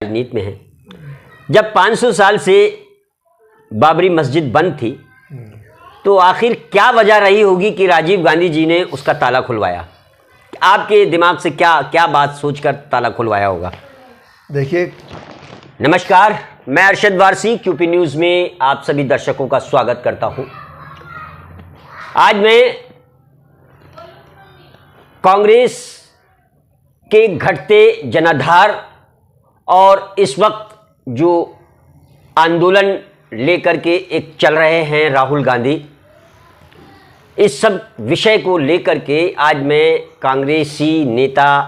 राजनीति में है। जब 500 साल से बाबरी मस्जिद बंद थी तो आखिर क्या वजह रही होगी कि राजीव गांधी जी ने उसका ताला खुलवाया? आपके दिमाग से क्या क्या बात सोचकर ताला खुलवाया होगा? देखिए, नमस्कार, मैं अरशद वारसी क्यूपी न्यूज़ में आप सभी दर्शकों का स्वागत करता हूं। आज मैं कांग्रेस के घटते जनाधार और इस वक्त जो आंदोलन लेकर के एक चल रहे हैं राहुल गांधी, इस सब विषय को लेकर के आज मैं कांग्रेसी नेता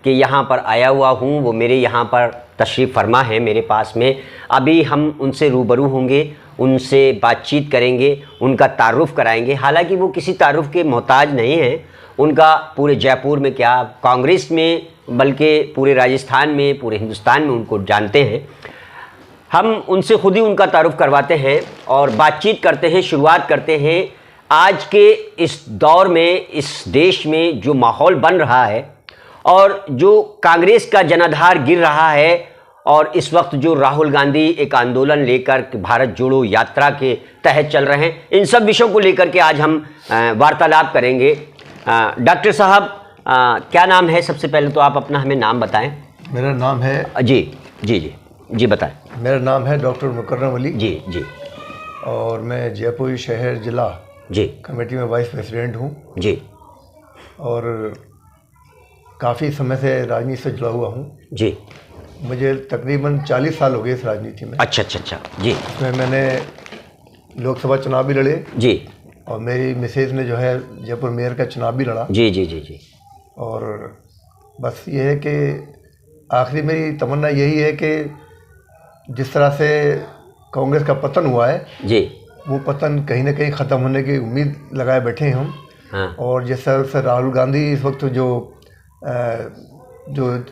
के यहाँ पर आया हुआ हूँ। वो मेरे यहाँ पर तशरीफ़ फरमा है मेरे पास में। अभी हम उनसे रूबरू होंगे, उनसे बातचीत करेंगे, उनका तारुफ़ कराएंगे। हालांकि वो किसी तारुफ़ के मोहताज नहीं हैं। उनका पूरे जयपुर में क्या, कांग्रेस में, बल्कि पूरे राजस्थान में, पूरे हिंदुस्तान में उनको जानते हैं। हम उनसे खुद ही उनका तारुफ़ करवाते हैं और बातचीत करते हैं, शुरुआत करते हैं। आज के इस दौर में, इस देश में जो माहौल बन रहा है और जो कांग्रेस का जनाधार गिर रहा है और इस वक्त जो राहुल गांधी एक आंदोलन लेकर भारत जोड़ो यात्रा के तहत चल रहे हैं, इन सब विषयों को लेकर के आज हम वार्तालाप करेंगे। डॉक्टर साहब, क्या नाम है? सबसे पहले तो आप अपना हमें नाम बताएं। मेरा नाम है जी बताएं। मेरा नाम है डॉक्टर मुकर्रम अली जी और मैं जयपुर शहर जिला जी कमेटी में वाइस प्रेसिडेंट हूँ जी और काफ़ी समय से राजनीति से जुड़ा हुआ हूँ जी। मुझे तकरीबन 40 साल हो गए इस राजनीति में। अच्छा जी। इसमें मैंने लोकसभा चुनाव भी लड़े जी और मेरी मिसेज ने जो है जयपुर मेयर का चुनाव भी लड़ा। जी। और बस ये है कि आखिरी मेरी तमन्ना यही है कि जिस तरह से कांग्रेस का पतन हुआ है जी, वो पतन कहीं ना कहीं ख़त्म होने की उम्मीद लगाए बैठे हैं हम। हाँ। और जिस तरह से राहुल गांधी इस वक्त जो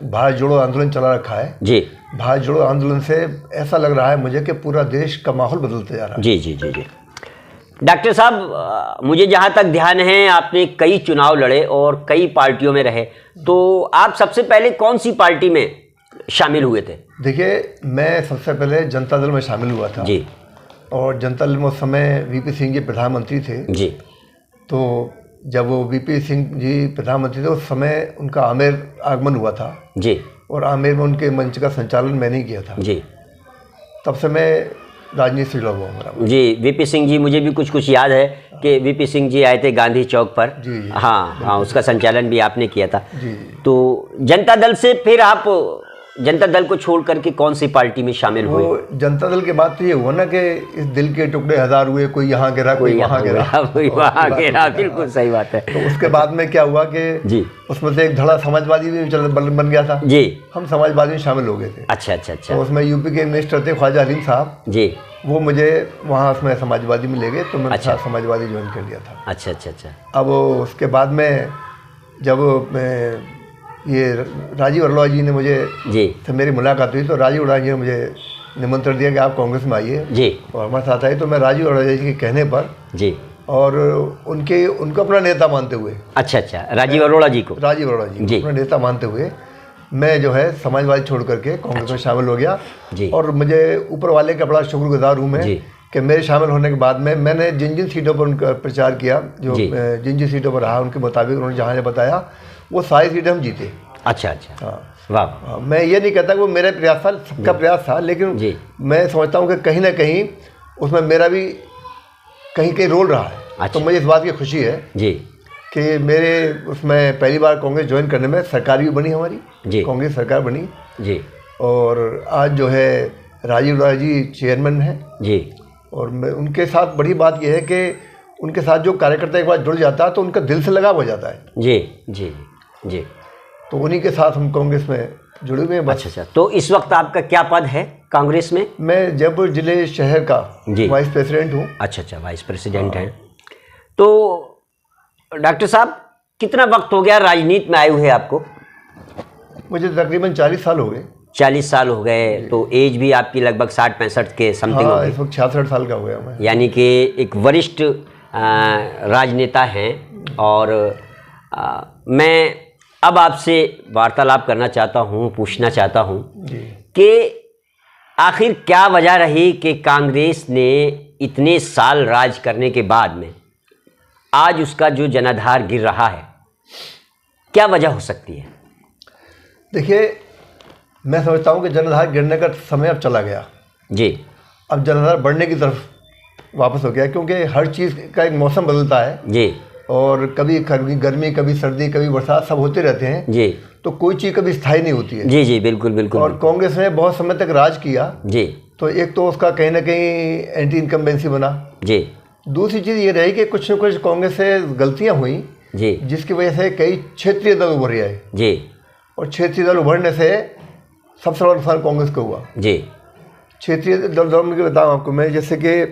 भारत जोड़ो आंदोलन चला रखा है जी, भारत जोड़ो आंदोलन से ऐसा लग रहा है मुझे कि पूरा देश का माहौल बदलते जा रहा है। जी। डॉक्टर साहब, मुझे जहाँ तक ध्यान है आपने कई चुनाव लड़े और कई पार्टियों में रहे, तो आप सबसे पहले कौन सी पार्टी में शामिल हुए थे? देखिए, मैं सबसे पहले जनता दल में शामिल हुआ था जी। और जनता दल में उस समय वीपी सिंह जी प्रधानमंत्री थे जी। तो जब वो वीपी सिंह जी प्रधानमंत्री थे उस समय उनका आमेर आगमन हुआ था जी। और आमेर में उनके मंच का संचालन मैंने ही किया था जी। तब से मैं राजनीति से जुड़ा हुआ हूँ। जी, वीपी सिंह जी, मुझे भी कुछ याद है कि वीपी सिंह जी आए थे गांधी चौक पर। जी। हाँ, उसका संचालन भी आपने किया था। जी। तो जनता दल से फिर आप जनता दल को छोड़ करके कौन सी पार्टी में शामिल हुए? वो जनता दल के बाद तो ये हुआ ना कि इस दिल के टुकड़े हजार हुए, कोई यहाँ गिरा, कोई वहाँ गिरा, कोई वहाँ गिरा। बिल्कुल सही बात है। तो उसके बाद में क्या हुआ कि जी, उसमें से एक धड़ा समाजवादी भी बन गया था जी। हम समाजवादी में शामिल हो गए थे। अच्छा। तो उसमें यूपी के मिनिस्टर थे ख्वाजा हलीम साहब जी, वो मुझे वहाँ उसमें समाजवादी में ले गए तो मैंने समाजवादी ज्वाइन कर लिया था। अच्छा। अब उसके बाद में जब ये राजीव अरोड़ा जी ने मुझे से मेरी मुलाकात हुई तो राजीव अरोड़ा जी ने मुझे निमंत्रण दिया कि आप कांग्रेस में आइए जी और हमारे साथ आए। तो मैं राजीव अरोड़ा जी के कहने पर जी और उनको अपना नेता मानते हुए, अच्छा, राजीव अरोड़ा जी अपना नेता मानते हुए मैं जो है समाजवादी छोड़ करके कांग्रेस में शामिल हो गया जी। और मुझे ऊपर वाले का बड़ा शुक्रगुजार हूँ मैं कि मेरे शामिल होने के बाद में मैंने जिन सीटों पर उनका प्रचार किया, जो जिन सीटों पर रहा उनके मुताबिक उन्होंने जहाँ बताया वो सारी सीटें हम जीते। अच्छा। हाँ, वाह। मैं ये नहीं कहता कि वो मेरा प्रयास था, सबका प्रयास था, लेकिन मैं समझता हूँ कि कहीं ना कहीं उसमें मेरा भी कहीं रोल रहा है। अच्छा। तो मुझे इस बात की खुशी है जी कि मेरे उसमें पहली बार कांग्रेस ज्वाइन करने में सरकार भी बनी हमारी जी, कांग्रेस सरकार बनी जी। और आज जो है राजीव अरोड़ा जी चेयरमैन हैं जी। और मैं उनके साथ बड़ी बात यह है कि उनके साथ जो कार्यकर्ता एक बार जुड़ जाता है तो उनका दिल से लगाव हो जाता है जी। तो उन्हीं के साथ हम कांग्रेस में जुड़े हुए हैं। अच्छा। तो इस वक्त आपका क्या पद है कांग्रेस में? मैं जयपुर जिले शहर का वाइस प्रेसिडेंट हूँ। अच्छा, वाइस प्रेसिडेंट हैं। तो डॉक्टर साहब, कितना वक्त हो गया राजनीति में आए हुए आपको? मुझे तकरीबन 40 साल हो गए। 40 साल हो गए, तो एज भी आपकी लगभग 60-65 के समथिंग हो गई। इस वक्त 66 साल का हो गया मैं। यानी कि एक वरिष्ठ राजनेता हैं। और मैं अब आपसे वार्तालाप करना चाहता हूँ, पूछना चाहता हूँ कि आखिर क्या वजह रही कि कांग्रेस ने इतने साल राज करने के बाद में आज उसका जो जनाधार गिर रहा है, क्या वजह हो सकती है? देखिए, मैं समझता हूँ कि जनाधार गिरने का समय अब चला गया जी। अब जनाधार बढ़ने की तरफ वापस हो गया, क्योंकि हर चीज़ का एक मौसम बदलता है जी, और कभी गर्मी, कभी सर्दी, कभी बरसात, सब होते रहते हैं जी। तो कोई चीज़ कभी स्थायी नहीं होती है। जी जी, बिल्कुल बिल्कुल। और कांग्रेस ने बहुत समय तक राज किया जी। तो एक तो उसका कहीं ना कहीं एंटी इनकम्बेंसी बना जी। दूसरी चीज़ ये रही कि कुछ न कुछ कांग्रेस से गलतियाँ हुई जी, जिसकी वजह से कई क्षेत्रीय दल उभर आए जी, और क्षेत्रीय दल उभरने से सबसे बड़ा नुकसान कांग्रेस को हुआ जी। क्षेत्रीय दल में बताऊँ आपको मैं, जैसे कि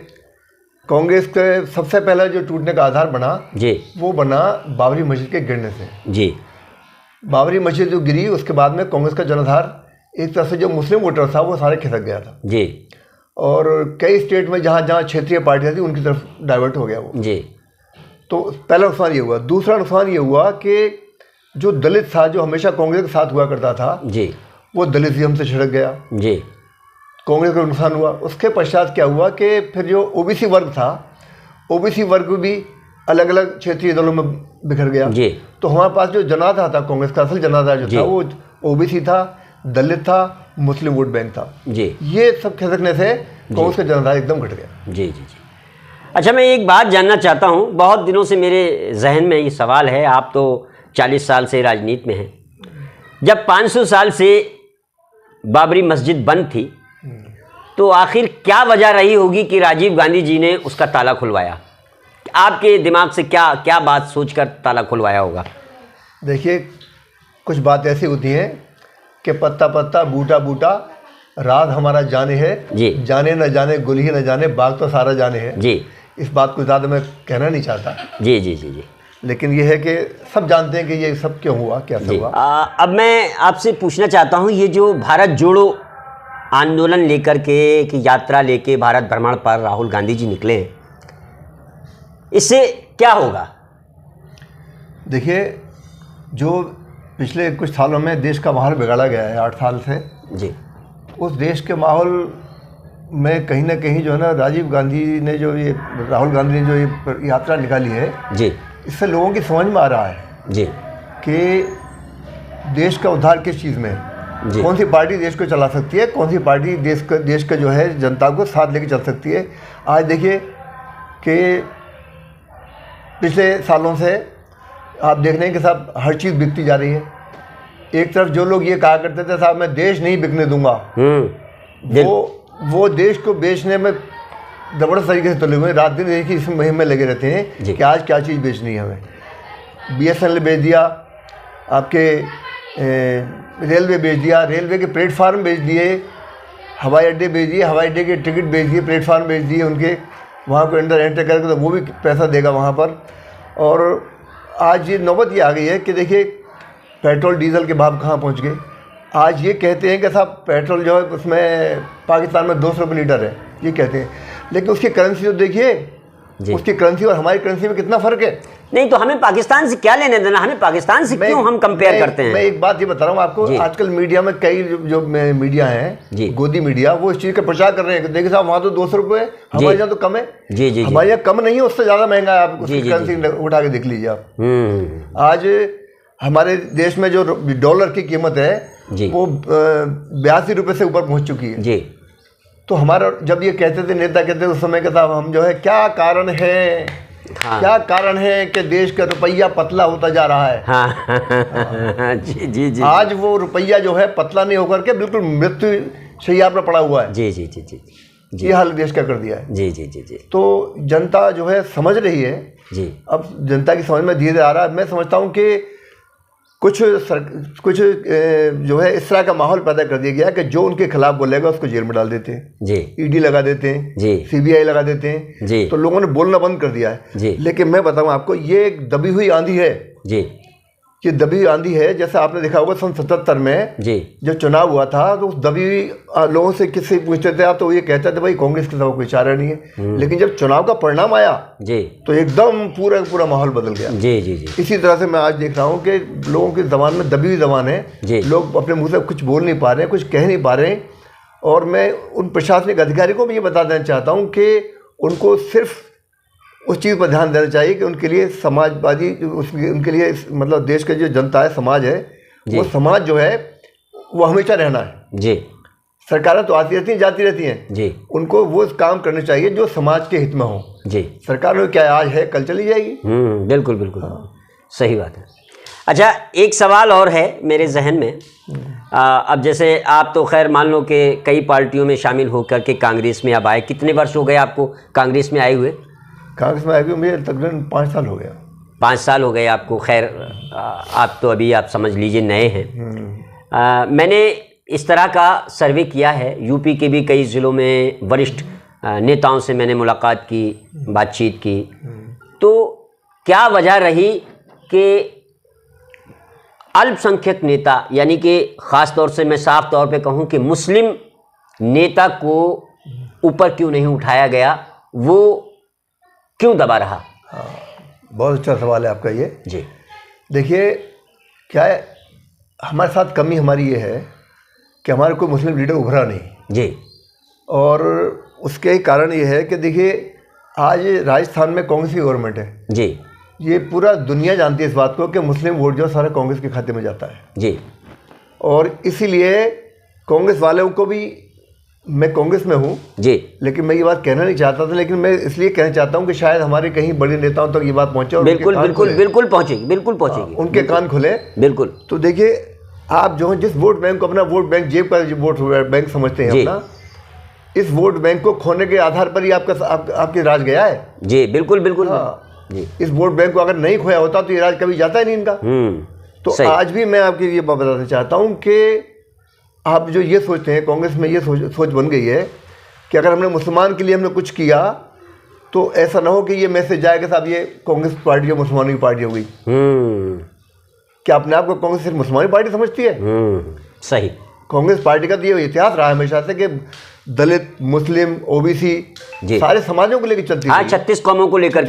कांग्रेस के सबसे पहला जो टूटने का आधार बना जी, वो बना बाबरी मस्जिद के गिरने से जी। बाबरी मस्जिद जो गिरी उसके बाद में कांग्रेस का जनाधार एक तरह से जो मुस्लिम वोटर था वो सारे खिसक गया था जी, और कई स्टेट में जहाँ जहाँ क्षेत्रीय पार्टियाँ थी उनकी तरफ डाइवर्ट हो गया वो जी। तो पहला नुकसान ये हुआ। दूसरा नुकसान ये हुआ कि जो दलित था, जो हमेशा कांग्रेस के साथ हुआ करता था जी, वो दलितिज्म से छिड़क गया जी, कांग्रेस का नुकसान हुआ। उसके पश्चात क्या हुआ कि फिर जो ओबीसी वर्ग था, ओबीसी वर्ग भी अलग अलग क्षेत्रीय दलों में बिखर गया जी। तो हमारे पास जो जनाधार था कांग्रेस का, असल जनाधार जो था वो ओबीसी था, दलित था, मुस्लिम वोट बैंक था जी। ये सब खिसकने से कांग्रेस का जनाधार एकदम घट गया जी जी जी। अच्छा, मैं एक बात जानना चाहता हूँ, बहुत दिनों से मेरे जहन में ये सवाल है, आप तो 40 साल से राजनीति में हैं। जब 500 साल से बाबरी मस्जिद बंद थी तो आखिर क्या वजह रही होगी कि राजीव गांधी जी ने उसका ताला खुलवाया? आपके दिमाग से क्या क्या बात सोचकर ताला खुलवाया होगा? देखिए, कुछ बात ऐसी होती है कि पत्ता पत्ता बूटा बूटा राज हमारा जाने है जी, जाने न जाने गुल ही न जाने बाग तो सारा जाने है जी। इस बात को ज़्यादा मैं कहना नहीं चाहता जी जी जी जी, लेकिन ये है कि सब जानते हैं कि ये सब क्यों हुआ, कैसे हुआ। अब मैं आपसे पूछना चाहता हूँ, ये जो भारत जोड़ो आंदोलन लेकर के कि यात्रा लेके भारत भ्रमण पर राहुल गांधी जी निकले, इससे क्या होगा? देखिए, जो पिछले कुछ सालों में देश का माहौल बिगाड़ा गया है 8 साल से जी, उस देश के माहौल में कहीं ना कहीं जो है ना, राजीव गांधी ने जो ये राहुल गांधी ने जो ये यात्रा निकाली है जी, इससे लोगों की समझ में आ रहा है जी कि देश का उद्धार किस चीज़ में है, कौन सी पार्टी देश को चला सकती है, कौन सी पार्टी देश का जो है जनता को साथ लेके चल सकती है। आज देखिए कि पिछले सालों से आप देख रहे हैं कि साहब हर चीज़ बिकती जा रही है। एक तरफ जो लोग ये कहा करते थे साहब मैं देश नहीं बिकने दूंगा, वो देश को बेचने में ज़बरदस्त तरीके से तुले हुए रात दिन एक ही इस मुहिम में लगे रहते हैं कि आज क्या चीज़ बेचनी है हमें। BSNL बेच दिया, आपके रेलवे बेच दिया, रेलवे के प्लेटफार्म बेच दिए, हवाई अड्डे बेच दिए, हवाई अड्डे के टिकट बेच दिए, प्लेटफार्म बेच दिए उनके, वहाँ को अंदर एंटर करके तो वो भी पैसा देगा वहाँ पर। और आज ये नौबत ये आ गई है कि देखिए पेट्रोल डीजल के भाव कहाँ पहुँच गए। आज ये कहते हैं कि साहब पेट्रोल जो है उसमें पाकिस्तान में 200 रुपये लीटर है, ये कहते हैं, लेकिन उसकी करेंसी तो देखिए, उसकी करेंसी और हमारी करेंसी में कितना फ़र्क है। नहीं तो हमें पाकिस्तान से क्या लेने देना, हमें पाकिस्तान से क्यों हम कंपेयर करते हैं? मैं एक बात ये बता रहा हूँ आपको, आजकल मीडिया में कई जो मीडिया हैं, गोदी मीडिया, वो इस चीज़ का प्रचार कर रहे हैं। देखिए साहब वहाँ तो 200 रुपये है, हमारे यहाँ तो कम है जी जी, हमारे यहाँ कम नहीं है, उससे ज़्यादा महंगा है। आप उसकी करेंसी उठा के देख लीजिए आप। आज हमारे देश में जो डॉलर की कीमत है वो 82 रुपये से ऊपर पहुँच चुकी है जी। तो हमारा जब ये कहते थे नेता, कहते थे उस समय के साहब हम जो है क्या कारण है, क्या कारण है कि देश का रुपया पतला होता जा रहा है। हाँ। जी जी जी। आज वो रुपया जो है पतला नहीं होकर के बिल्कुल मृत्यु शैया पर पड़ा हुआ है जी जी जी जी जी। ये हाल देश का कर दिया है जी जी जी जी। तो जनता जो है समझ रही है जी, अब जनता की समझ में धीरे आ रहा है। मैं समझता हूँ कि कुछ जो है इस तरह का माहौल पैदा कर दिया गया कि जो उनके खिलाफ बोलेगा उसको जेल में डाल देते हैं जी, ईडी लगा देते हैं जी, CBI लगा देते हैं जी। तो लोगों ने बोलना बंद कर दिया है जी। लेकिन मैं बताऊं आपको, ये एक दबी हुई आंधी है जी, ये दबी आंधी है। जैसे आपने देखा होगा सन 77 में जी जब चुनाव हुआ था तो उस दबी लोगों से किससे पूछते थे आप, तो ये कहते थे भाई कांग्रेस के साथ कोई चारा नहीं है। लेकिन जब चुनाव का परिणाम आया जी तो एकदम पूरा माहौल बदल गया। जी जी जी। इसी तरह से मैं आज देख रहा हूँ कि लोगों की जबान में दबी हुई जबान है जी। लोग अपने मुंह से कुछ बोल नहीं पा रहे हैं, कुछ कह नहीं पा रहे हैं। और मैं उन प्रशासनिक अधिकारी को भी ये बता देना चाहता हूँ कि उनको सिर्फ उस चीज़ पर ध्यान देना चाहिए कि उनके लिए समाजवादी उनके लिए मतलब देश का जो जनता है, समाज है, वो समाज जो है वो हमेशा रहना है जी। सरकारें तो आती रहती हैं जाती रहती हैं जी, उनको वो काम करने चाहिए जो समाज के हित में हो जी। सरकार में क्या आज है कल चली जाएगी। बिल्कुल बिल्कुल सही बात है। अच्छा, एक सवाल और है मेरे जहन में। अब जैसे आप तो खैर मान लो कि कई पार्टियों में शामिल होकर के कांग्रेस में अब आए, कितने वर्ष हो गए आपको कांग्रेस में आए हुए? कांग्रेस में आए हुए मुझे तकरीबन 5 साल हो गया। 5 साल हो गए आपको। खैर आप तो अभी आप समझ लीजिए नए हैं। मैंने इस तरह का सर्वे किया है, यूपी के भी कई ज़िलों में वरिष्ठ नेताओं से मैंने मुलाकात की, बातचीत की। तो क्या वजह रही कि अल्पसंख्यक नेता, यानी कि ख़ास तौर से मैं साफ तौर पे कहूँ कि मुस्लिम नेता को ऊपर क्यों नहीं उठाया गया, वो क्यों दबा रहा? बहुत अच्छा सवाल है आपका ये जी। देखिए क्या है, हमारे साथ कमी हमारी ये है कि हमारे कोई मुस्लिम लीडर उभरा नहीं जी। और उसके कारण ये है कि देखिए आज राजस्थान में कांग्रेस की गवर्नमेंट है जी। ये पूरा दुनिया जानती है इस बात को कि मुस्लिम वोट जो सारा कांग्रेस के खाते में जाता है जी। और इसीलिए कांग्रेस वालों को भी, मैं कांग्रेस में हूँ जी, लेकिन मैं ये बात कहना नहीं चाहता था, लेकिन मैं इसलिए कहना चाहता हूँ कि शायद हमारे कहीं बड़े नेताओं तक ये बात पहुँचे और बिल्कुल बिल्कुल बिल्कुल पहुँचेगी, बिल्कुल पहुँचेगी, उनके कान खुले बिल्कुल। तो देखिए आप जो जिस वोट बैंक को अपना वोट बैंक, जेब का वोट बैंक समझते हैं अपना, इस वोट बैंक को खोने के आधार पर ही आपके राज गया है जी। बिल्कुल बिल्कुल जी। इस वोट बैंक को अगर नहीं खोया होता तो ये राज कभी जाता ही नहीं इनका। तो आज भी मैं आपके ये बताना चाहता हूँ कि आप जो ये सोचते हैं, कांग्रेस में ये सोच बन गई है कि अगर हमने मुसलमान के लिए हमने कुछ किया तो ऐसा ना हो कि ये मैसेज जाएगा साहब ये कांग्रेस पार्टी मुसलमानों की पार्टी हो गई। क्या अपने आप को कांग्रेस सिर्फ मुसलमानी पार्टी समझती है? सही। कांग्रेस पार्टी का तो ये इतिहास रहा हमेशा से कि दलित, मुस्लिम, ओबीसी सारे समाजों को लेकर चलती रही, 36 कौमों को लेकर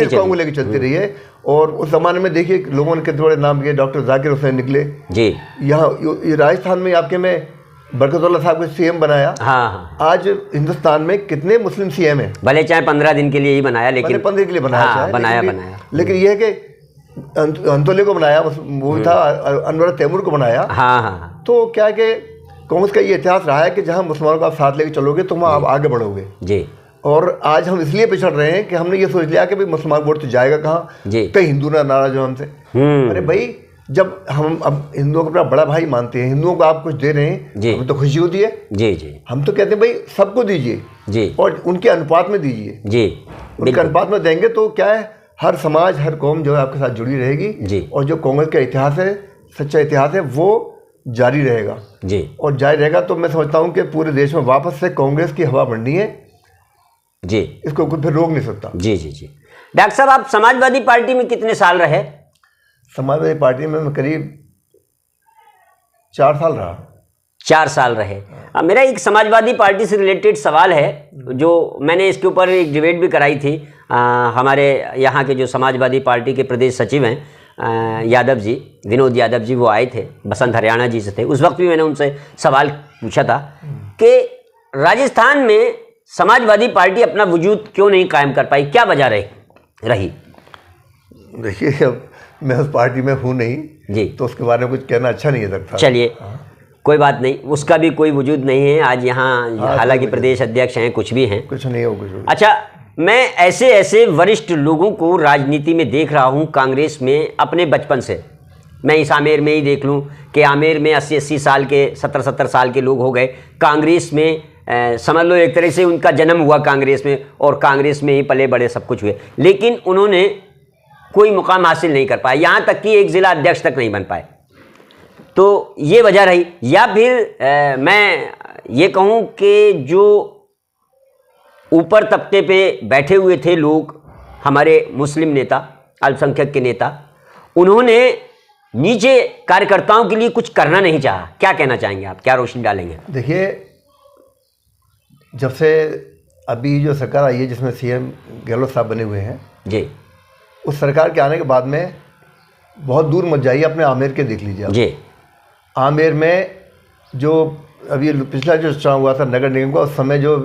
चलती रही है। और उस जमाने में देखिए लोगों ने कितने बड़े नाम किए, डॉक्टर जाकिर हुसैन निकले जी। यहाँ राजस्थान में आपके में बरकतुल्ला साहब को सीएम बनाया। हाँ। आज हिंदुस्तान में कितने मुस्लिम सीएम हैं, भले चाहे 15 दिन के लिए ही बनाया, लेकिन 15 के लिए बनाया। हाँ, बनाया। लेकिन ये है कि अंतोले को बनाया, वो था अनवर तैमूर को बनाया। हाँ। तो क्या है कि कांग्रेस का ये इतिहास रहा है कि जहाँ मुसलमानों को आप साथ लेके चलोगे तो वहाँ आप आगे बढ़ोगे जी। और आज हम इसलिए पिछड़ रहे हैं कि हमने ये सोच लिया कि भाई मुसलमान वोट तो जाएगा कहाँ, कहीं हिंदू ना नाराज हो हमसे। अरे भाई, जब हम अब हिंदुओं को अपना बड़ा भाई मानते हैं, हिंदुओं को आप कुछ दे रहे हैं, हमें तो खुशी होती है जी। हम तो कहते हैं भाई सबको दीजिए जी, और उनके अनुपात में दीजिए जी। उनके अनुपात में देंगे तो क्या है, हर समाज, हर कौम जो है आपके साथ जुड़ी रहेगी जी। और जो कांग्रेस का इतिहास है, सच्चा इतिहास है, वो जारी रहेगा जी। और जारी रहेगा तो मैं समझता हूँ कि पूरे देश में वापस से कांग्रेस की हवा बढ़नी है जी। इसको कोई फिर रोक नहीं सकता जी। डॉक्टर साहब, आप समाजवादी पार्टी में कितने साल रहे? समाजवादी पार्टी में मैं करीब 4 साल रहा। 4 साल रहे। मेरा एक समाजवादी पार्टी से रिलेटेड सवाल है, जो मैंने इसके ऊपर एक डिबेट भी कराई थी। हमारे यहाँ के जो समाजवादी पार्टी के प्रदेश सचिव हैं यादव जी, विनोद यादव जी, वो आए थे, बसंत हरियाणा जी से थे। उस वक्त भी मैंने उनसे सवाल पूछा था कि राजस्थान में समाजवादी पार्टी अपना वजूद क्यों नहीं कायम कर पाई, क्या वजह रही? देखिए, अब मैं उस पार्टी में हूँ नहीं जी, तो उसके बारे में कुछ कहना अच्छा नहीं लगता। चलिए कोई बात नहीं, उसका भी कोई वजूद नहीं है आज यहाँ। हालांकि प्रदेश अध्यक्ष हैं, कुछ भी हैं, कुछ नहीं हो कुछ। अच्छा, मैं ऐसे वरिष्ठ लोगों को राजनीति में देख रहा हूँ कांग्रेस में अपने बचपन से। मैं इस आमेर में ही देख लूँ कि आमेर में 80-80 साल के, 70-70 साल के लोग हो गए कांग्रेस में। समझ लो एक तरह से उनका जन्म हुआ कांग्रेस में और कांग्रेस में ही पले बड़े सब कुछ हुए, लेकिन उन्होंने कोई मुकाम हासिल नहीं कर पाए, यहाँ तक कि एक ज़िला अध्यक्ष तक नहीं बन पाए। तो ये वजह रही, या फिर मैं ये कहूँ कि जो ऊपर तबके पे बैठे हुए थे लोग, हमारे मुस्लिम नेता, अल्पसंख्यक के नेता, उन्होंने नीचे कार्यकर्ताओं के लिए कुछ करना नहीं चाहा। क्या कहना चाहेंगे आप, क्या रोशनी डालेंगे? देखिए, जब से अभी जो सरकार आई है जिसमें सीएम गहलोत साहब बने हुए हैं जी, उस सरकार के आने के बाद में बहुत दूर मत जाइए, अपने आमेर के देख लीजिए आप। जी। आमेर में जो अभी पिछला जो चुनाव हुआ था नगर निगम का, उस समय जो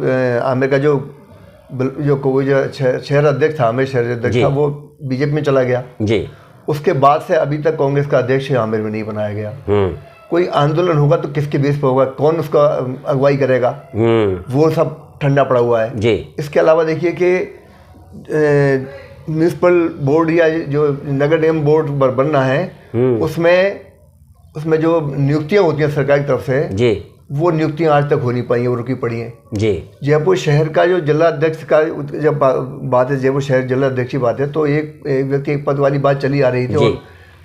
आमेर का जो शहर अध्यक्ष था, आमेर शहर अध्यक्ष था, वो बीजेपी में चला गया जी। उसके बाद से अभी तक कांग्रेस का अध्यक्ष आमेर में नहीं बनाया गया। कोई आंदोलन होगा तो किसके बेस पर होगा, कौन उसका अगुवाई करेगा, वो सब ठंडा पड़ा हुआ है जी। इसके अलावा देखिए कि म्यूनिसिपल बोर्ड या जो नगर निगम बोर्ड बनना है, उसमें जो नियुक्तियां होती हैं सरकार की तरफ से जी, वो नियुक्तियां आज तक हो नहीं पाई हैं, वो रुकी पड़ी हैं जी। जयपुर शहर का जो जिला अध्यक्ष का जब बात है, जयपुर शहर जिला अध्यक्ष की बात है, तो एक व्यक्ति एक पद वाली बात चली आ रही थी। और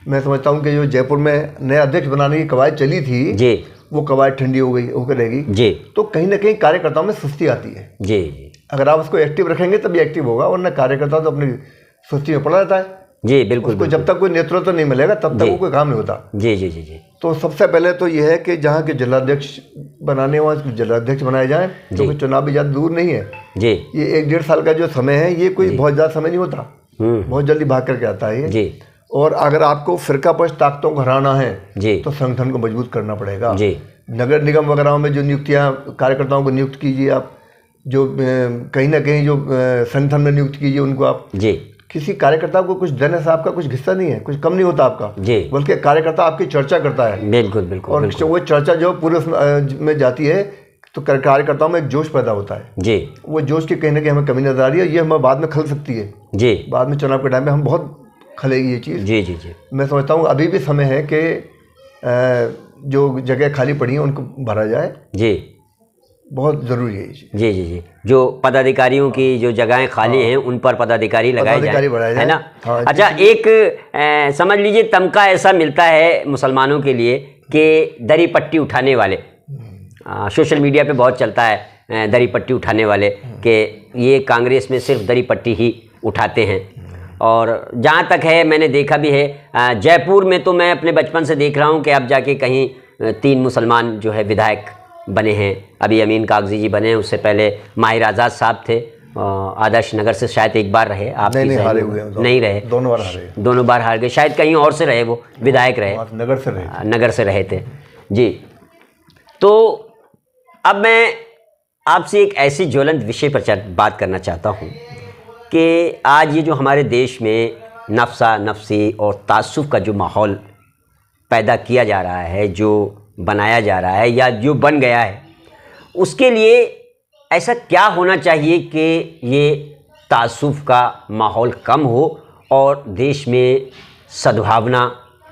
मैं समझता हूँ कि जो जयपुर में नया अध्यक्ष बनाने की कवायद चली थी जी, वो कवायद ठंडी हो गई होकर रहेगी जी। तो कहीं ना कहीं कार्यकर्ताओं में सुस्ती आती है जी। अगर आप उसको एक्टिव रखेंगे तभी एक्टिव होगा, वरना कार्यकर्ता तो अपनी सुस्ती में पड़ा रहता है जी। बिल्कुल, उसको जब तक कोई नेतृत्व तो नहीं मिलेगा तब तक वो कोई काम नहीं होता जी जी जी जी। तो सबसे पहले तो ये है कि जहाँ के जिलाध्यक्ष बनाने वहाँ जिलाध्यक्ष बनाए जाएं, क्योंकि चुनाव भी ज़्यादा दूर नहीं है जी। ये 1-1.5 साल का जो समय है, ये कोई बहुत ज़्यादा समय नहीं होता, बहुत जल्दी भाग करके आता है ये जी। और अगर आपको फिरकापरस्त ताकतों को हराना है जी, तो संगठन को मजबूत करना पड़ेगा जी। नगर निगम वगैरह में जो नियुक्तियाँ कार्यकर्ताओं को नियुक्त कीजिए आप, जो कहीं ना कहीं जो संगठन में नियुक्त कीजिए उनको आप जी। किसी कार्यकर्ता को कुछ देने से आपका कुछ हिस्सा नहीं है, कुछ कम नहीं होता आपका जी, बल्कि कार्यकर्ता आपकी चर्चा करता है। बिल्कुल बिल्कुल। और बिल्कुल। वो चर्चा जो पूरे में जाती है तो कार्यकर्ताओं में एक जोश पैदा होता है जी। वो जोश की कहीं ना कहीं हमें कमी नजर आ रही है, ये हमें बाद में खल सकती है जी। बाद में चुनाव के टाइम में हम बहुत खलेगी ये चीज़ जी जी जी। मैं समझता हूँ अभी भी समय है कि जो जगह खाली पड़ी है उनको भरा जाए जी, बहुत ज़रूरी है जी जी जी। जो पदाधिकारियों की जो जगहें खाली हैं उन पर पदाधिकारी लगाए जाए, है ना। हाँ, अच्छा, एक समझ लीजिए तमगा ऐसा मिलता है मुसलमानों के लिए कि दरी पट्टी उठाने वाले, सोशल मीडिया पे बहुत चलता है दरी पट्टी उठाने वाले, कि ये कांग्रेस में सिर्फ दरी पट्टी ही उठाते हैं। और जहाँ तक है मैंने देखा भी है, जयपुर में तो मैं अपने बचपन से देख रहा हूँ कि अब जाके कहीं 3 मुसलमान जो है विधायक बने हैं। अभी अमीन कागजी जी बने हैं, उससे पहले माहिर आज़ाद साहब थे, आदर्श नगर से शायद एक बार रहे, आप नहीं हारे हुए नहीं रहे, दोनों बार हार गए, शायद कहीं और से रहे, वो विधायक रहे, नगर से रहे थे जी। तो अब मैं आपसे एक ऐसी ज्वलंत विषय पर बात करना चाहता हूँ कि आज ये जो हमारे देश में नफ्सा नफसी और तासुफ का जो माहौल पैदा किया जा रहा है, जो बनाया जा रहा है या जो बन गया है, उसके लिए ऐसा क्या होना चाहिए कि ये तासुफ का माहौल कम हो और देश में सद्भावना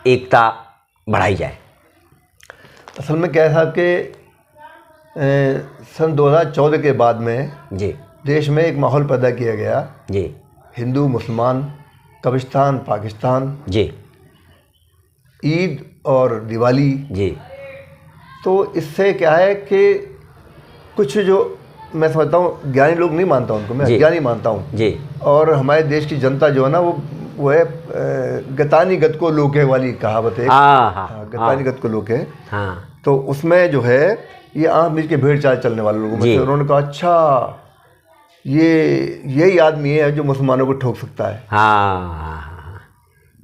एकता बढ़ाई जाए? असल में क्या है साहब कि सन 2014 के बाद में जी देश में एक माहौल पैदा किया गया जी, हिंदू मुसलमान, कब्रिस्तान पाकिस्तान जी, ईद और दिवाली जी। तो इससे क्या है कि कुछ जो मैं समझता हूँ ज्ञानी लोग नहीं मानता उनको, मैं अज्ञानी मानता हूँ जी। और हमारे देश की जनता जो है ना वो है गतानी गत को लोके वाली कहावत है, गतानी गत को लोके। तो उसमें जो है ये आँख मिल के भेड़ चाल चलने वाले लोगों में से उन्होंने कहा अच्छा यही आदमी है जो मुसलमानों को ठोक सकता है।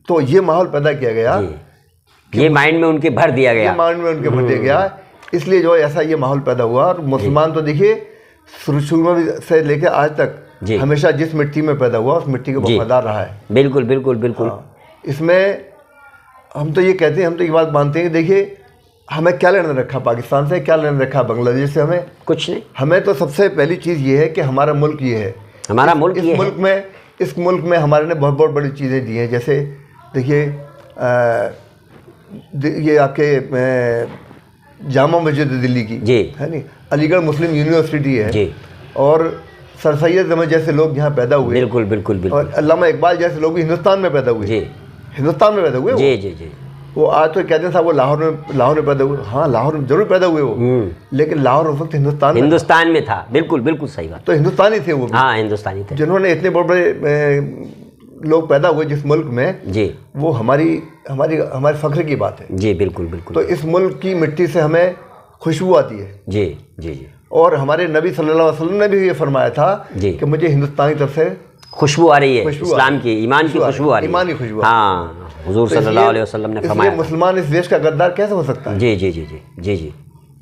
तो ये माहौल पैदा किया गया, ये माइंड में उनके भर दिया गया, इसलिए जो ऐसा ये माहौल पैदा हुआ। और मुसलमान तो देखिए शुरू से लेकर आज तक हमेशा जिस मिट्टी में पैदा हुआ उस मिट्टी को वफादार रहा है। बिल्कुल बिल्कुल बिल्कुल। इसमें हम तो ये कहते हैं, हम तो ये बात मानते हैं कि देखिए हमें क्या लेना रखा पाकिस्तान से, क्या लेना रखा बांग्लादेश से, हमें कुछ नहीं। हमें तो सबसे पहली चीज़ ये है कि हमारा मुल्क ये है, हमारा मुल्क इस मुल्क में हमारे ने बहुत बहुत बड़ी चीज़ें दी हैं। जैसे देखिए ये आपके जामा मस्जिद दिल्ली की जी है नहीं, अलीगढ़ मुस्लिम यूनिवर्सिटी है जी, और सर सैयद अहमद जैसे लोग यहाँ पैदा हुए। बिल्कुल बिल्कुल बिल्कुल। और अल्लामा इकबाल जैसे लोग भी हिंदुस्तान में पैदा हुए जी, हिंदुस्तान में पैदा हुए जी जी जी। वो आज तो कहते हैं साहब वो लाहौर में पैदा हुए, हाँ लाहौर में जरूर पैदा हुए वो, लेकिन लाहौर उस वक्त हिंदुस्तान में था। बिल्कुल बिल्कुल सही बात। तो हिंदुस्तानी थे वो, हाँ हिंदुस्तानी थे, जिन्होंने इतने बड़े बड़े लोग पैदा हुए जिस मुल्क में जी, वो हमारे फख्र की बात है जी। बिल्कुल बिल्कुल। तो इस मुल्क की मिट्टी से हमें खुशबू आती है। जी जी जी। और हमारे नबी सल्लल्लाहु अलैहि वसल्लम ने भी ये फरमाया था कि मुझे हिंदुस्तान की तरफ से खुशबू आ रही है, इस्लाम की, ईमान की खुशबू आ रही है। ईमान की खुशबू। हाँ, हुजूर सल्लल्लाहु अलैहि वसल्लम ने फरमाया। मुसलमान इस देश का गद्दार कैसे हो सकता है? जी जी जी जी जी जी,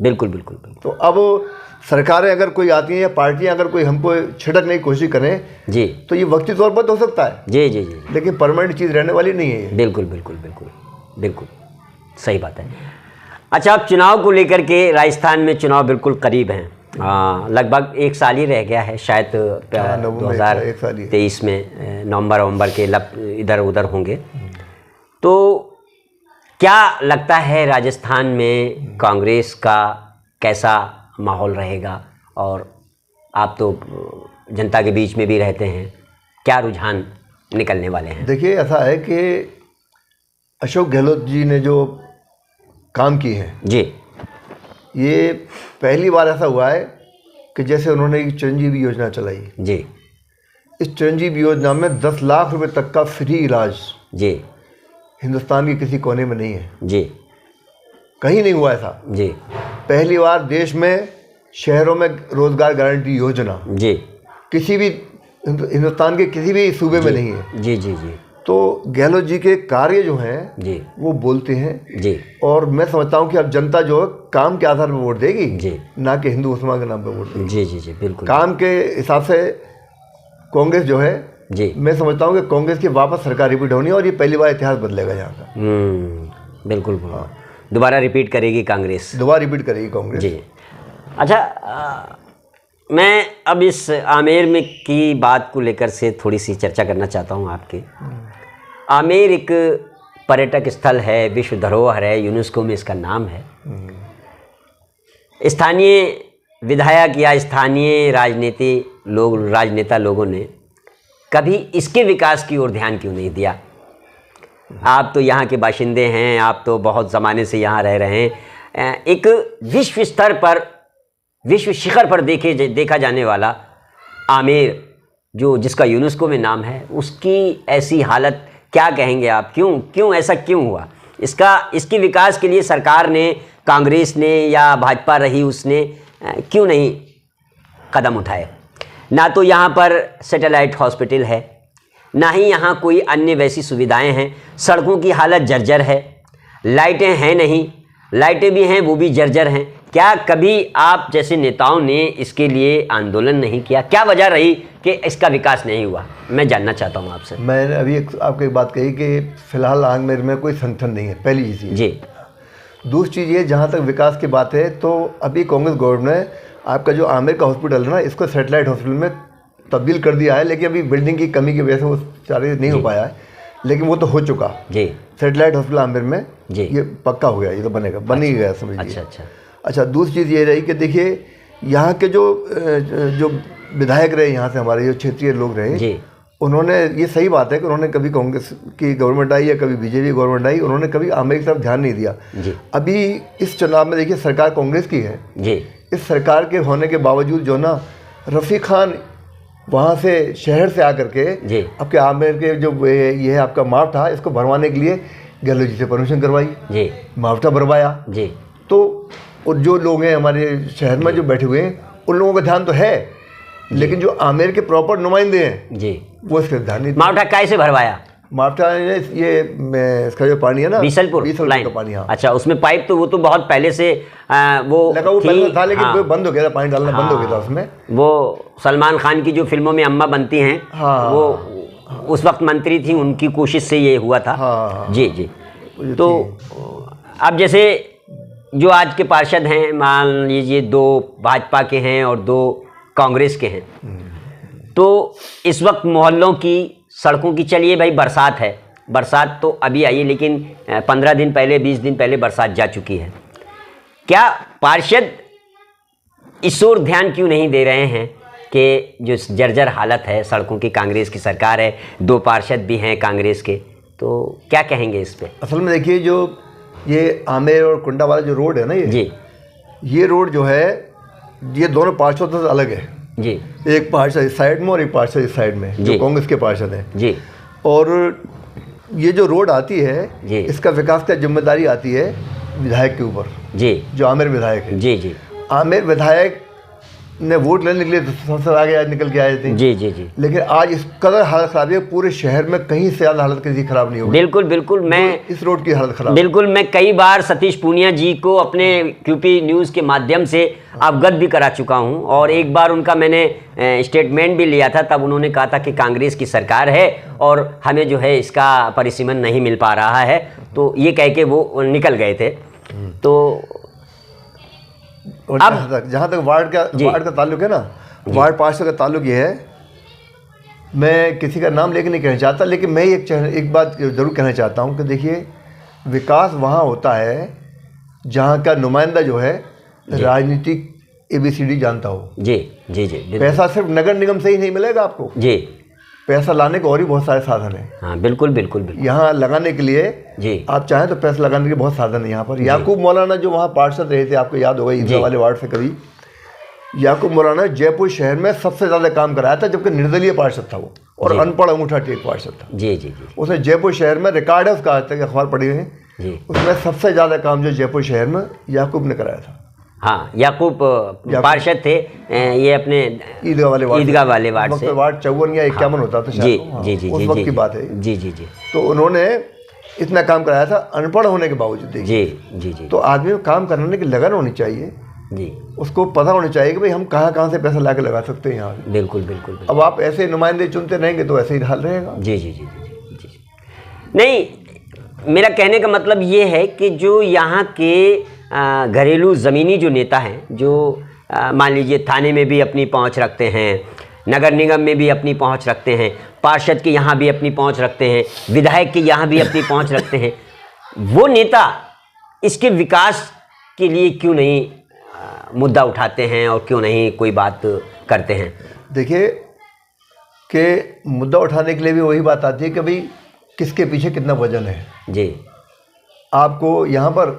बिल्कुल बिल्कुल। तो अब सरकारें अगर कोई आती हैं या पार्टियां अगर कोई हमको छिड़कने की कोशिश करें जी, तो ये वक्ती तौर पर तो हो सकता है। जी जी जी, लेकिन परमानेंट चीज़ रहने वाली नहीं है। बिल्कुल बिल्कुल बिल्कुल बिल्कुल सही बात है। अच्छा, अब चुनाव को लेकर के राजस्थान में चुनाव बिल्कुल करीब हैं, लगभग 1 साल ही रह गया है शायद, 2023 में नवंबर के इधर उधर होंगे। तो क्या लगता है राजस्थान में कांग्रेस का कैसा माहौल रहेगा? और आप तो जनता के बीच में भी रहते हैं, क्या रुझान निकलने वाले हैं? देखिए, ऐसा है कि अशोक गहलोत जी ने जो काम किए हैं जी, ये पहली बार ऐसा हुआ है कि जैसे उन्होंने एक चिरंजीवी योजना चलाई जी। इस चिरंजीवी योजना में 10 लाख रुपए तक का फ्री इलाज जी हिंदुस्तान के किसी कोने में नहीं है जी, कहीं नहीं हुआ ऐसा जी। पहली बार देश में शहरों में रोजगार गारंटी योजना जी, किसी भी हिंदुस्तान के किसी भी सूबे में नहीं है। जी जी जी। तो गहलोत जी के कार्य जो हैं जी, वो बोलते हैं जी। और मैं समझता हूँ कि अब जनता जो है काम के आधार पर वोट देगी जी, ना कि हिंदू मुसलमान के नाम पर वोट देगी। जी जी जी, बिल्कुल। काम के हिसाब से कांग्रेस जो है जी, मैं समझता हूँ कि कांग्रेस की वापस सरकार रिपीट होनी है और ये पहली बार इतिहास बदलेगा यहाँ का। बिल्कुल। दोबारा रिपीट करेगी कांग्रेस, दोबारा रिपीट करेगी कांग्रेस जी। अच्छा, मैं अब इस आमेर में की बात को लेकर से थोड़ी सी चर्चा करना चाहता हूँ आपके। आमेर एक पर्यटक स्थल है, विश्व धरोहर है, यूनेस्को में इसका नाम है। स्थानीय विधायक या स्थानीय राजनेता लोगों ने कभी इसके विकास की ओर ध्यान क्यों नहीं दिया? आप तो यहाँ के बाशिंदे हैं, आप तो बहुत ज़माने से यहाँ रह रहे हैं। एक विश्व स्तर पर, विश्व शिखर पर देखा जाने वाला आमेर जिसका यूनेस्को में नाम है, उसकी ऐसी हालत क्या कहेंगे आप? क्यों ऐसा क्यों हुआ? इसके विकास के लिए सरकार ने, कांग्रेस ने या भाजपा रही उसने क्यों नहीं कदम उठाए? ना तो यहाँ पर सैटेलाइट हॉस्पिटल है, ना ही यहाँ कोई अन्य वैसी सुविधाएं हैं। सड़कों की हालत जर्जर है, लाइटें हैं नहीं, लाइटें भी हैं वो भी जर्जर हैं। क्या कभी आप जैसे नेताओं ने इसके लिए आंदोलन नहीं किया? क्या वजह रही कि इसका विकास नहीं हुआ? मैं जानना चाहता हूँ आपसे। मैंने अभी आपको एक बात कही कि फिलहाल आमेर में कोई संगठन नहीं है, पहली चीज़ जी। दूसरी चीज़ ये, जहाँ तक विकास की बात है तो अभी कांग्रेस गवर्नमेंट ने आपका जो आमेर का हॉस्पिटल है ना, इसको सैटेलाइट हॉस्पिटल में तब्दील कर दिया है, लेकिन अभी बिल्डिंग की कमी की वजह से वो सारे नहीं हो पाया है, लेकिन वो तो हो चुका जी। सैटेलाइट हॉस्पिटल आमेर में जी, ये पक्का हो गया, ये तो बनेगा, बन ही गया समझिए। अच्छा, दूसरी चीज़ ये रही कि देखिए यहाँ के जो विधायक रहे, यहाँ से हमारे जो क्षेत्रीय लोग रहे जी, उन्होंने, ये सही बात है कि उन्होंने कभी कांग्रेस की गवर्नमेंट आई या कभी बीजेपी गवर्नमेंट आई, उन्होंने कभी आमेर की तरफ ध्यान नहीं दिया जी। अभी इस चुनाव में देखिए सरकार कांग्रेस की है जी। इस सरकार के होने के बावजूद जो ना रफ़ीक खान वहाँ से शहर से आकर के आपके आमेर के जो ये है आपका मावठा, इसको भरवाने के लिए गहलोत जी से परमिशन करवाई जी, मावठा भरवाया जी। तो और जो लोग हैं हमारे शहर में जो बैठे हुए हैं, उन लोगों का ध्यान तो है, लेकिन जो आमेर के प्रॉपर नुमाइंदे हैं जी, वो इसका ध्यान नहीं। मावठा कैसे भरवाया? मावठा ये इसका जो पानी है ना, बीसलपुर का पानी। हाँ, अच्छा, उसमें पाइप तो वो तो बहुत पहले से वो लगा, वो पहले था, लेकिन वो बंद हो गया था, पानी डालना बंद हो गया था उसमें। वो सलमान खान की जो फिल्मों में अम्मा बनती हैं, वो उस वक्त मंत्री थी, उनकी कोशिश से ये हुआ था जी जी। तो अब जैसे जो आज के पार्षद हैं, मान लीजिए 2 भाजपा के हैं और 2 कांग्रेस के हैं, तो इस वक्त मोहल्लों की सड़कों की, चलिए भाई बरसात है, बरसात तो अभी आई है, लेकिन 15 दिन पहले, 20 दिन पहले बरसात जा चुकी है। क्या पार्षद इस ओर ध्यान क्यों नहीं दे रहे हैं कि जो जर्जर हालत है सड़कों की? कांग्रेस की सरकार है, 2 पार्षद भी हैं कांग्रेस के, तो क्या कहेंगे इस पे? असल में देखिए, जो ये आमेर और कुंडा वाला जो रोड है ना, ये रोड जो है, ये दोनों पार्षदों से अलग है जी। एक पार्षद इस साइड में और एक पार्षद इस साइड में, जो कांग्रेस के पार्षद हैं जी। और ये जो रोड आती है इसका विकास का जिम्मेदारी आती है विधायक के ऊपर जी, जो आमिर विधायक है जी जी। आमिर विधायक ने वोट लेने के लिए सबसे आगे आज निकल के आए थे जी जी जी, लेकिन आज इस कदर हालत खराब है, पूरे शहर में कहीं से ज़्यादा हालत किसी खराब नहीं होगी। बिल्कुल बिल्कुल, मैं इस रोड की हालत खराब, बिल्कुल मैं कई बार सतीश पूनिया जी को अपने क्यूपी न्यूज़ के माध्यम से अवगत भी करा चुका हूं, और एक बार उनका मैंने स्टेटमेंट भी लिया था। तब उन्होंने कहा था कि कांग्रेस की सरकार है और हमें जो है इसका परिसीमन नहीं मिल पा रहा है, तो ये कह के वो निकल गए थे। तो अब जहाँ तक वार्ड का ताल्लुक है ना, वार्ड पार्षद का ताल्लुक ये है, मैं किसी का नाम लेके नहीं कहना चाहता, लेकिन मैं एक बात ज़रूर कहना चाहता हूँ कि देखिए, विकास वहाँ होता है जहाँ का नुमाइंदा जो है राजनीतिक ABCD जानता हो जी जी जी। पैसा सिर्फ नगर निगम से ही नहीं मिलेगा आपको जी, पैसा लाने के और भी बहुत सारे साधन हैं। हाँ बिल्कुल बिल्कुल बिल्कुल, यहाँ लगाने के लिए जी आप चाहें तो पैसा लगाने के बहुत साधन है यहाँ पर। याकूब मौलाना जो वहाँ पार्षद रहे थे, आपको याद होगा ईदगाह वाले वार्ड से, कभी याकूब मौलाना जयपुर शहर में सबसे ज़्यादा काम कराया था, जबकि निर्दलीय पार्षद था वो, और अनपढ़ अंगूठा टेक पार्षद था जी जी जी। उसने जयपुर शहर में रिकॉर्ड है उसका, आज तक अखबार पढ़े हुए हैं, उसमें सबसे ज़्यादा काम जो जयपुर शहर में याकूब ने कराया था। हाँ, याकूब पार्षद थे, ये अपने ईदगाह वाले वार्ड से, वार्ड 54 या 51 होता था जी जी जी, उस वक्त की बात है जी जी जी। तो उन्होंने इतना काम कराया था अनपढ़ होने के बावजूद जी जी जी। तो आदमी को काम करने की लगन होनी चाहिए जी, उसको पता होना चाहिए कि भाई हम कहाँ से पैसा ला के लगा सकते हैं यहाँ। बिल्कुल बिल्कुल। अब आप ऐसे नुमाइंदे चुनते रहेंगे तो ऐसे ही हाल रहेगा जी जी जी जी जी। नहीं, मेरा कहने का मतलब ये है कि जो यहाँ के घरेलू ज़मीनी जो नेता हैं, जो मान लीजिए थाने में भी अपनी पहुँच रखते हैं, नगर निगम में भी अपनी पहुँच रखते हैं, पार्षद के यहाँ भी अपनी पहुँच रखते हैं, विधायक के यहाँ भी अपनी पहुँच रखते हैं, वो नेता इसके विकास के लिए क्यों नहीं मुद्दा उठाते हैं और क्यों नहीं कोई बात करते हैं? देखिए कि मुद्दा उठाने के लिए भी वही बात आती है कि भाई किसके पीछे कितना वजन है जी। आपको यहाँ पर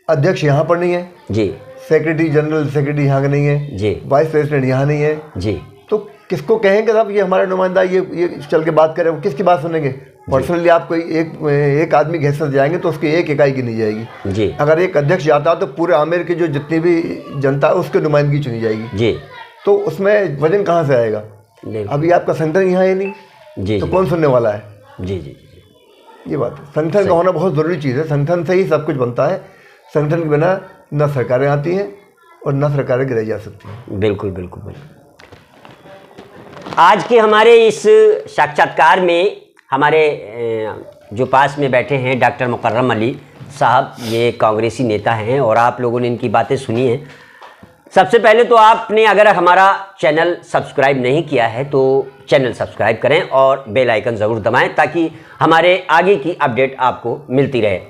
अध्यक्ष यहाँ पर नहीं है जी, सेक्रेटरी जनरल सेक्रेटरी यहाँ का नहीं है जी, वाइस प्रेसिडेंट यहाँ नहीं है जी, तो किसको कहेंगे साहब ये हमारा नुमाइंदा ये चल के बात करे, किसकी बात सुनेंगे? पर्सनली आप कोई एक आदमी के हिस्से जाएंगे तो उसकी एक इकाई गिनी जाएगी जी। अगर एक अध्यक्ष जाता है तो पूरे आमेर की जो जितनी भी जनता है उसकी नुमाइंदगी चुनी जाएगी जी, तो उसमें वजन कहाँ से आएगा? अभी आपका संगठन यहाँ है नहीं जी, तो कौन सुनने वाला है जी जी जी। ये बात है, संगठन का होना बहुत ज़रूरी चीज़ है, संगठन से ही सब कुछ बनता है। संगठन के बिना न सरकारें आती हैं और न सरकारें गिराई जा सकती हैं। बिल्कुल बिल्कुल बिल्कुल। आज के हमारे इस साक्षात्कार में हमारे जो पास में बैठे हैं डॉक्टर मुकर्रम अली साहब, ये कांग्रेसी नेता हैं और आप लोगों ने इनकी बातें सुनी हैं। सबसे पहले तो आपने अगर हमारा चैनल सब्सक्राइब नहीं किया है तो चैनल सब्सक्राइब करें और बेल आइकन ज़रूर दबाएं ताकि हमारे आगे की अपडेट आपको मिलती रहे।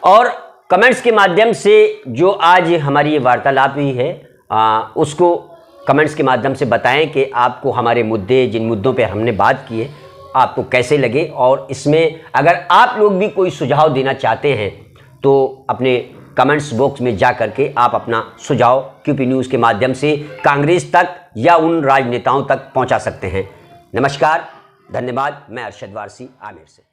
और कमेंट्स के माध्यम से जो आज हमारी ये वार्तालाप हुई है उसको कमेंट्स के माध्यम से बताएं कि आपको हमारे मुद्दे, जिन मुद्दों पे हमने बात की है, आपको कैसे लगे, और इसमें अगर आप लोग भी कोई सुझाव देना चाहते हैं तो अपने कमेंट्स बॉक्स में जा करके आप अपना सुझाव क्यूपी न्यूज़ के माध्यम से कांग्रेस तक या उन राजनेताओं तक पहुंचा सकते हैं। नमस्कार, धन्यवाद। मैं अरशद वारसी आमेर से।